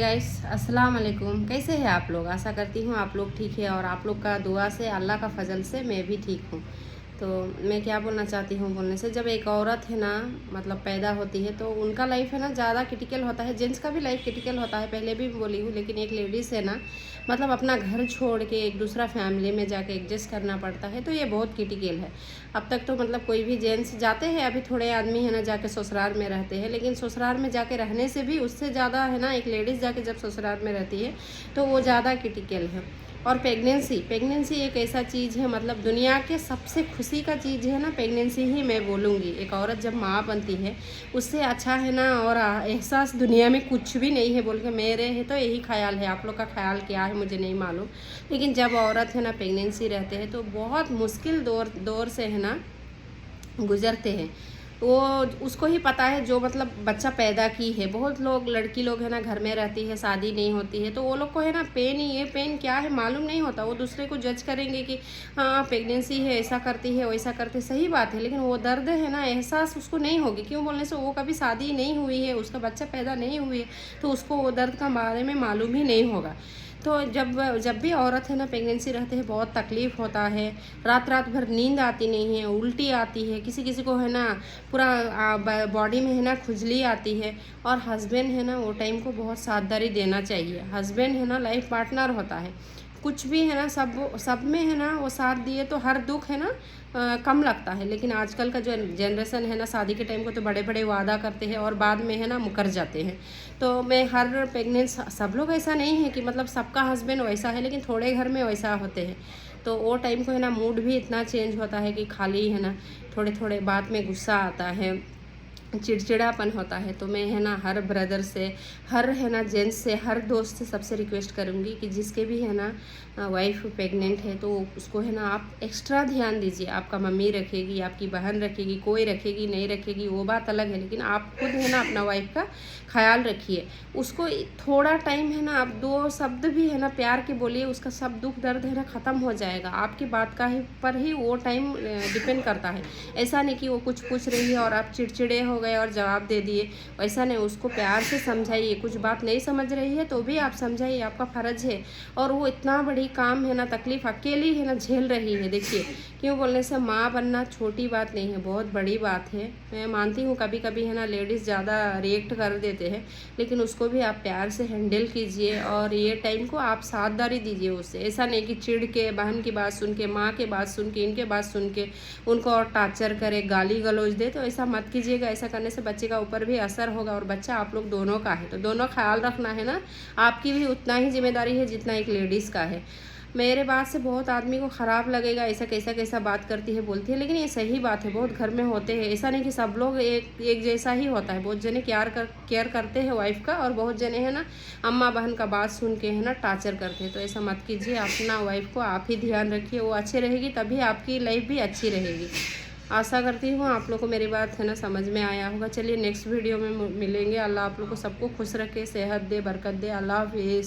Guys अस्सलाम वालेकुम। कैसे हैं आप लोग? आशा करती हूँ आप लोग ठीक है और आप लोग का दुआ से, अल्लाह का फजल से मैं भी ठीक हूँ। तो मैं क्या बोलना चाहती हूँ बोलने से, जब एक औरत है ना मतलब पैदा होती है तो उनका लाइफ है ना ज़्यादा क्रिटिकल होता है। जेंट्स का भी लाइफ क्रिटिकल होता है, पहले भी बोली हूँ, लेकिन एक लेडीज़ है ना मतलब अपना घर छोड़ के एक दूसरा फैमिली में जाके एडजस्ट करना पड़ता है, तो ये बहुत क्रिटिकल है। अब तक तो मतलब कोई भी जेंट्स जाते हैं, अभी थोड़े आदमी है ना जाके ससुराल में रहते हैं, लेकिन ससुराल में जाके रहने से भी उससे ज़्यादा है ना एक लेडीज़ जाके जब ससुराल में रहती है तो वो ज़्यादा क्रिटिकल है। और प्रेगनेंसी एक ऐसा चीज़ है, मतलब दुनिया के सबसे खुशी का चीज़ है ना प्रेगनेंसी ही मैं बोलूँगी। एक औरत जब माँ बनती है उससे अच्छा है ना और एहसास दुनिया में कुछ भी नहीं है बोल के मेरे है तो यही ख्याल है। आप लोग का ख्याल क्या है मुझे नहीं मालूम, लेकिन जब औरत है ना प्रेगनेंसी रहते हैं तो बहुत मुश्किल दौर से है ना गुजरते हैं। वो उसको ही पता है जो मतलब बच्चा पैदा की है। बहुत लोग लड़की लोग है ना घर में रहती है, शादी नहीं होती है, तो वो लोग को है ना पेन, ये पेन क्या है मालूम नहीं होता। वो दूसरे को जज करेंगे कि हाँ प्रेगनेंसी है, ऐसा करती है वैसा करती, सही बात है, लेकिन वो दर्द है ना एहसास उसको नहीं होगी। क्यों बोलने से वो कभी शादी नहीं हुई है, उसका बच्चा पैदा नहीं हुई है, तो उसको वो दर्द का बारे में मालूम ही नहीं होगा। तो जब भी औरत है ना प्रेगनेंसी रहते हैं बहुत तकलीफ़ होता है। रात भर नींद आती नहीं है, उल्टी आती है, किसी किसी को है ना पूरा बॉडी में है ना खुजली आती है। और हस्बैंड है ना वो टाइम को बहुत सावधानी देना चाहिए। हस्बैंड है ना लाइफ पार्टनर होता है, कुछ भी है ना सब में है ना वो साथ दिए तो हर दुख है ना कम लगता है। लेकिन आजकल का जो जनरेशन है ना शादी के टाइम को तो बड़े बड़े वादा करते हैं और बाद में है ना मुकर जाते हैं। तो मैं हर प्रेगनेंट, सब लोग ऐसा नहीं है कि मतलब सबका हस्बैंड वैसा है, लेकिन थोड़े घर में वैसा होते हैं। तो वो टाइम को है ना मूड भी इतना चेंज होता है कि खाली है ना थोड़े थोड़े बात में गुस्सा आता है, चिड़चिड़ापन होता है। तो मैं है ना हर ब्रदर से, हर है ना जेंट्स से, हर दोस्त से सबसे रिक्वेस्ट करूँगी कि जिसके भी है ना वाइफ प्रेग्नेंट है तो उसको है ना आप एक्स्ट्रा ध्यान दीजिए। आपका मम्मी रखेगी, आपकी बहन रखेगी, कोई रखेगी नहीं रखेगी वो बात अलग है, लेकिन आप खुद है ना अपना वाइफ का ख्याल रखिए। उसको थोड़ा टाइम है ना आप दो शब्द भी है ना प्यार के बोलिए, उसका सब दुख दर्द है ना ख़त्म हो जाएगा। आपकी बात का ही पर ही वो टाइम डिपेंड करता है। ऐसा नहीं कि वो कुछ पूछ रही है और आप चिड़चिड़े हो गए और जवाब दे दिए, वैसा नहीं। उसको प्यार से समझाइए, कुछ बात नहीं समझ रही है तो भी आप समझाइए, आपका फ़र्ज है। और वो इतना बड़ी काम है ना तकलीफ़ अकेली है ना झेल रही है। देखिए क्यों बोलने से माँ बनना छोटी बात नहीं है, बहुत बड़ी बात है। मैं मानती हूँ कभी कभी है ना लेडीज़ ज़्यादा रिएक्ट कर देते हैं, लेकिन उसको भी आप प्यार से हैंडल कीजिए और ये टाइम को आप साझेदारी दीजिए उससे। ऐसा नहीं कि चिढ़ के, बहन की बात सुन के, माँ की बात सुन के, इनके बात सुन के उनको और टार्चर करे, गाली गलौज दे, तो ऐसा मत कीजिएगा। ऐसा करने से बच्चे का ऊपर भी असर होगा और बच्चा आप लोग दोनों का है, तो दोनों ख्याल रखना है ना। आपकी भी उतना ही जिम्मेदारी है जितना एक लेडीज़ का है। मेरे बात से बहुत आदमी को ख़राब लगेगा, ऐसा कैसा कैसा बात करती है बोलती है, लेकिन ये सही बात है। बहुत घर में होते हैं, ऐसा नहीं कि सब लोग एक जैसा ही होता है। बहुत जने केयर करते हैं वाइफ का, और बहुत जने हैं ना अम्मा बहन का बात सुन के है ना टार्चर करते हैं। तो ऐसा मत कीजिए, अपना वाइफ को आप ही ध्यान रखिए, वो अच्छी रहेगी तभी आपकी लाइफ भी अच्छी रहेगी। आशा करती हूँ आप लोग को मेरी बात है ना समझ में आया होगा। चलिए नेक्स्ट वीडियो में मिलेंगे। अल्लाह आप लोग को सबको खुश रखे, सेहत दे, बरकत दे। अल्लाह हाफिज़।